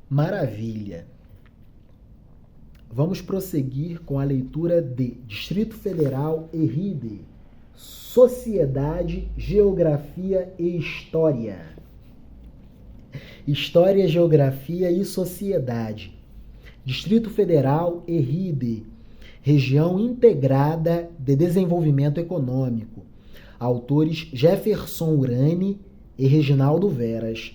Maravilha! Vamos prosseguir com a leitura de Distrito Federal e RIDE, Sociedade, Geografia e História. História, Geografia e Sociedade. Distrito Federal e RIDE, Região Integrada de Desenvolvimento Econômico. Autores Jefferson Urani e Reginaldo Veras.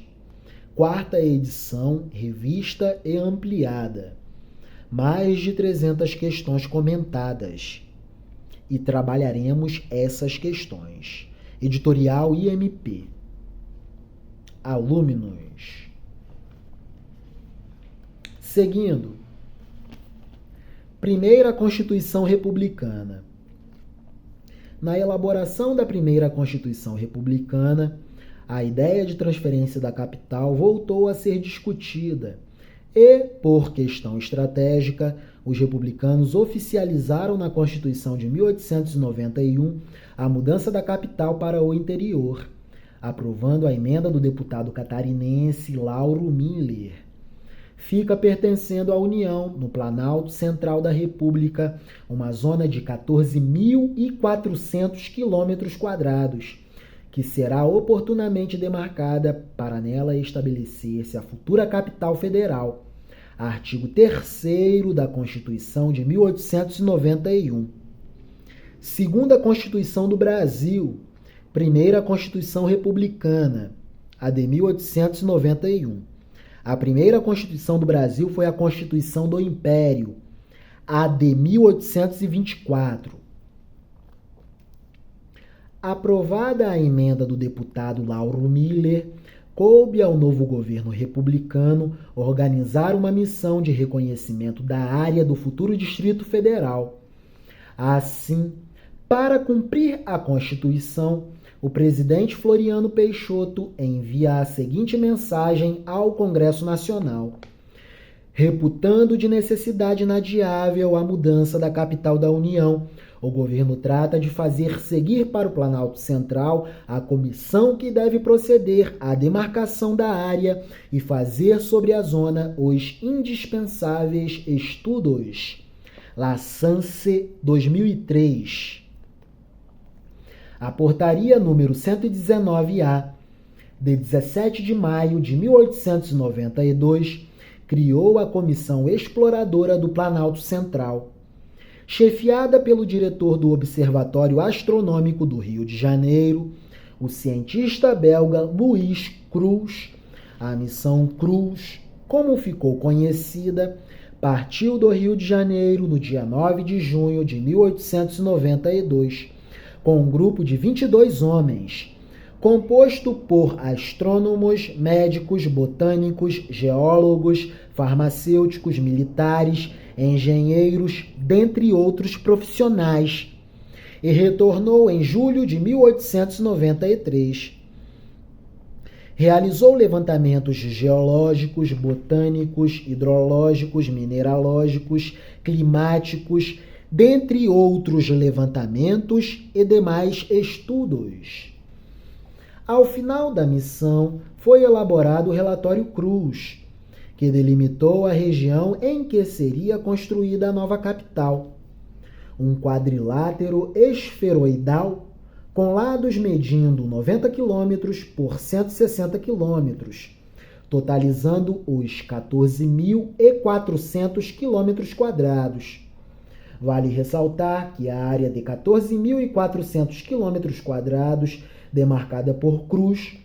Quarta edição, revista e ampliada. Mais de 300 questões comentadas. E trabalharemos essas questões. Editorial IMP. Alumnos. Seguindo. Primeira Constituição Republicana. Na elaboração da primeira Constituição Republicana, a ideia de transferência da capital voltou a ser discutida e, por questão estratégica, os republicanos oficializaram na Constituição de 1891 a mudança da capital para o interior, aprovando a emenda do deputado catarinense Lauro Miller. Fica pertencendo à União, no Planalto Central da República, uma zona de 14.400 km², que será oportunamente demarcada para nela estabelecer-se a futura capital federal. Artigo 3º da Constituição de 1891. Segunda Constituição do Brasil. Primeira Constituição Republicana, a de 1891. A primeira Constituição do Brasil foi a Constituição do Império, a de 1824. Aprovada a emenda do deputado Lauro Miller, coube ao novo governo republicano organizar uma missão de reconhecimento da área do futuro Distrito Federal. Assim, para cumprir a Constituição, o presidente Floriano Peixoto envia a seguinte mensagem ao Congresso Nacional: reputando de necessidade inadiável a mudança da capital da União, o governo trata de fazer seguir para o Planalto Central a comissão que deve proceder à demarcação da área e fazer sobre a zona os indispensáveis estudos. Lassance, 2003. A portaria número 119-A, de 17 de maio de 1892, criou a Comissão Exploradora do Planalto Central, chefiada pelo diretor do Observatório Astronômico do Rio de Janeiro, o cientista belga Luiz Cruz. A missão Cruz, como ficou conhecida, partiu do Rio de Janeiro no dia 9 de junho de 1892, com um grupo de 22 homens, composto por astrônomos, médicos, botânicos, geólogos, farmacêuticos, militares, engenheiros, dentre outros profissionais, e retornou em julho de 1893. Realizou levantamentos geológicos, botânicos, hidrológicos, mineralógicos, climáticos, dentre outros levantamentos e demais estudos. Ao final da missão, foi elaborado o relatório Cruz, que delimitou a região em que seria construída a nova capital. Um quadrilátero esferoidal, com lados medindo 90 km por 160 km, totalizando os 14.400 km². Vale ressaltar que a área de 14.400 km², demarcada por Cruz,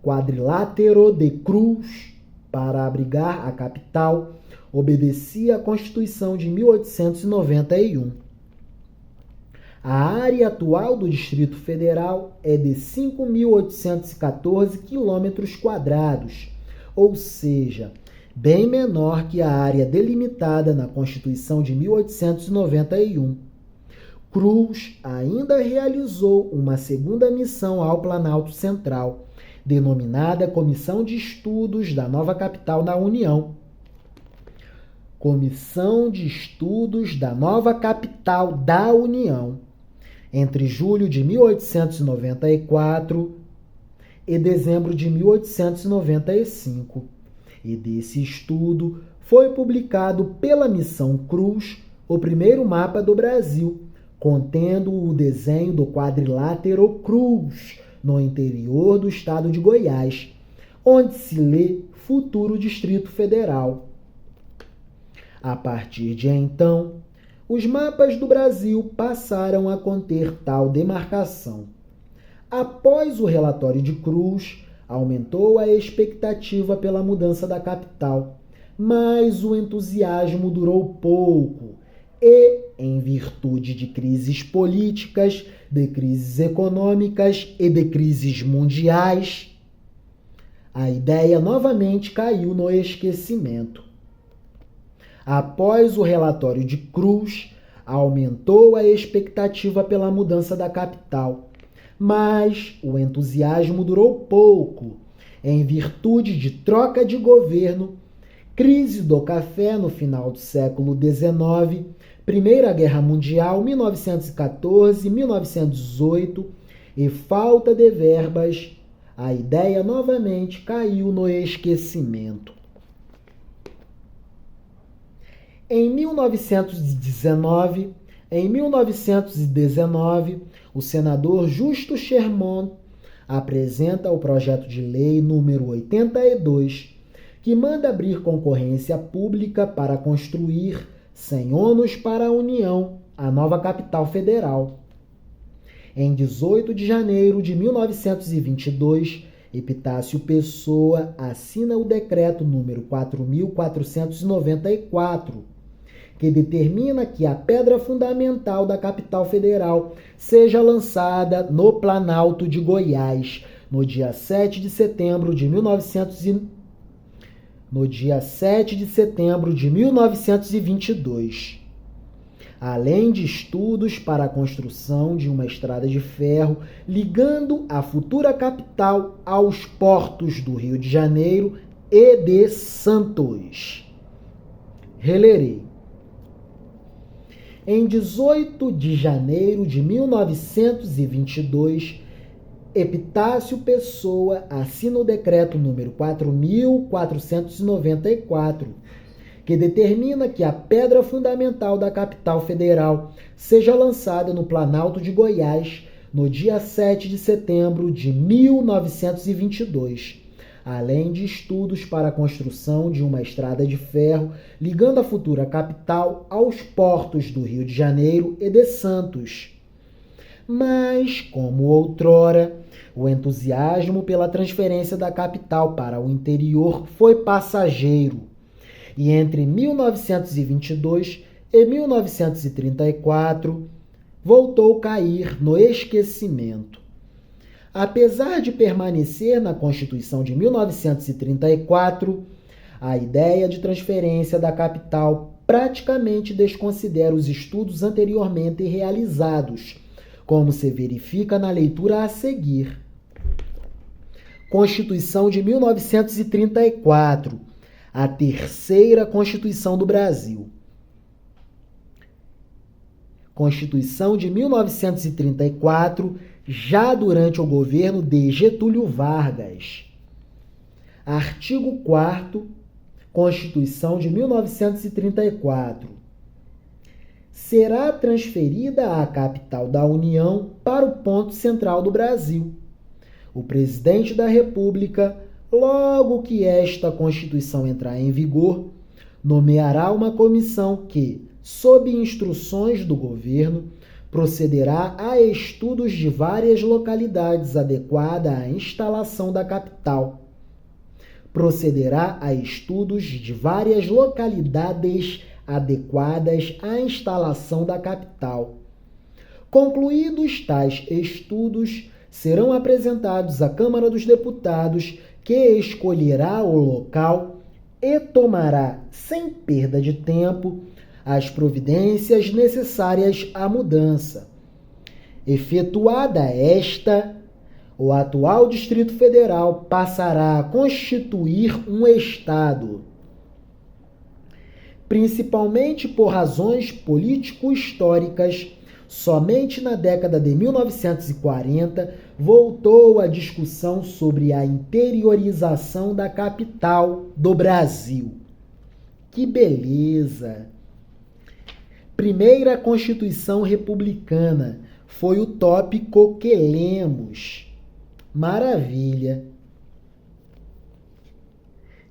quadrilátero de Cruz, para abrigar a capital, obedecia à Constituição de 1891. A área atual do Distrito Federal é de 5.814 km², ou seja, bem menor que a área delimitada na Constituição de 1891. Cruz ainda realizou uma segunda missão ao Planalto Central, denominada Comissão de Estudos da Nova Capital da União. Comissão de Estudos da Nova Capital da União, entre julho de 1894 e dezembro de 1895. e desse estudo foi publicado pela Missão Cruz o primeiro mapa do Brasil, contendo o desenho do quadrilátero Cruz, no interior do estado de Goiás, onde se lê Futuro Distrito Federal. A partir de então, os mapas do Brasil passaram a conter tal demarcação. Após o relatório de Cruz, aumentou a expectativa pela mudança da capital, mas o entusiasmo durou pouco e, em virtude de crises políticas, de crises econômicas e de crises mundiais, a ideia novamente caiu no esquecimento. Após o relatório de Cruz, aumentou a expectativa pela mudança da capital, mas o entusiasmo durou pouco, em virtude de troca de governo, crise do café no final do século XIX, Primeira Guerra Mundial, 1914-1918, e falta de verbas, a ideia novamente caiu no esquecimento. Em 1919, o senador Justo Sherman apresenta o projeto de lei número 82, que manda abrir concorrência pública para construir, sem ônus para a União, a nova capital federal. Em 18 de janeiro de 1922, Epitácio Pessoa assina o decreto número 4.494, que determina que a pedra fundamental da capital federal seja lançada no Planalto de Goiás, no dia 7 de setembro de 1922. Além de estudos para a construção de uma estrada de ferro ligando a futura capital aos portos do Rio de Janeiro e de Santos. Relerei. Em 18 de janeiro de 1922, Epitácio Pessoa assina o decreto número 4.494, que determina que a pedra fundamental da capital federal seja lançada no Planalto de Goiás no dia 7 de setembro de 1922, além de estudos para a construção de uma estrada de ferro ligando a futura capital aos portos do Rio de Janeiro e de Santos. Mas, como outrora, o entusiasmo pela transferência da capital para o interior foi passageiro, e entre 1922 e 1934 voltou a cair no esquecimento. Apesar de permanecer na Constituição de 1934, a ideia de transferência da capital praticamente desconsidera os estudos anteriormente realizados, como se verifica na leitura a seguir. Constituição de 1934, a terceira Constituição do Brasil. Constituição de 1934, já durante o governo de Getúlio Vargas. Artigo 4º, Constituição de 1934. Será transferida a capital da União para o ponto central do Brasil. O presidente da República, logo que esta Constituição entrar em vigor, nomeará uma comissão que, sob instruções do governo, procederá a estudos de várias localidades adequadas à instalação da capital. Procederá a estudos de várias localidades adequadas à instalação da capital. Concluídos tais estudos, serão apresentados à Câmara dos Deputados, que escolherá o local e tomará, sem perda de tempo, as providências necessárias à mudança. Efetuada esta, o atual Distrito Federal passará a constituir um Estado. Principalmente por razões político-históricas, somente na década de 1940 voltou a discussão sobre a interiorização da capital do Brasil. Que beleza! Primeira Constituição Republicana foi o tópico que lemos. Maravilha!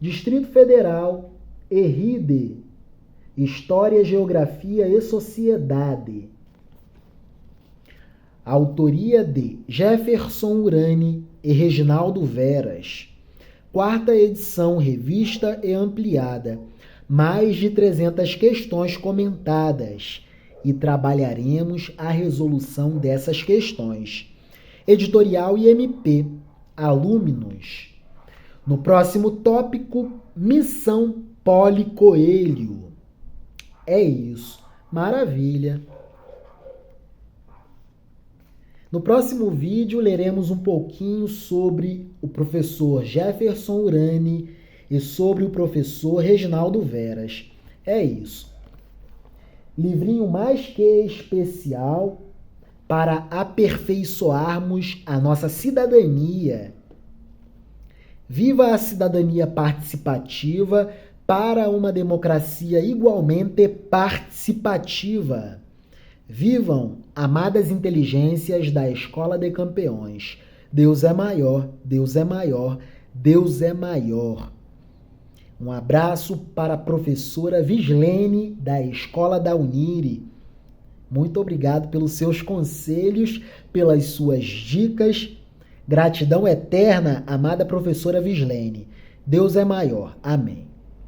Distrito Federal, ERIDE, História, Geografia e Sociedade. Autoria de Jefferson Urani e Reginaldo Veras. 4ª edição, revista e ampliada. Mais de 300 questões comentadas. E trabalharemos a resolução dessas questões. Editorial IMP. Alumnos. No próximo tópico, Missão Paulo Coelho. É isso. Maravilha. No próximo vídeo, leremos um pouquinho sobre o professor Jefferson Urani e sobre o professor Reginaldo Veras. É isso. Livrinho mais que especial para aperfeiçoarmos a nossa cidadania. Viva a cidadania participativa para uma democracia igualmente participativa. Vivam, amadas inteligências da Escola de Campeões. Deus é maior, Deus é maior, Deus é maior. Um abraço para a professora Vislene, da Escola da Unire. Muito obrigado pelos seus conselhos, pelas suas dicas. Gratidão eterna, amada professora Vislene. Deus é maior. Amém.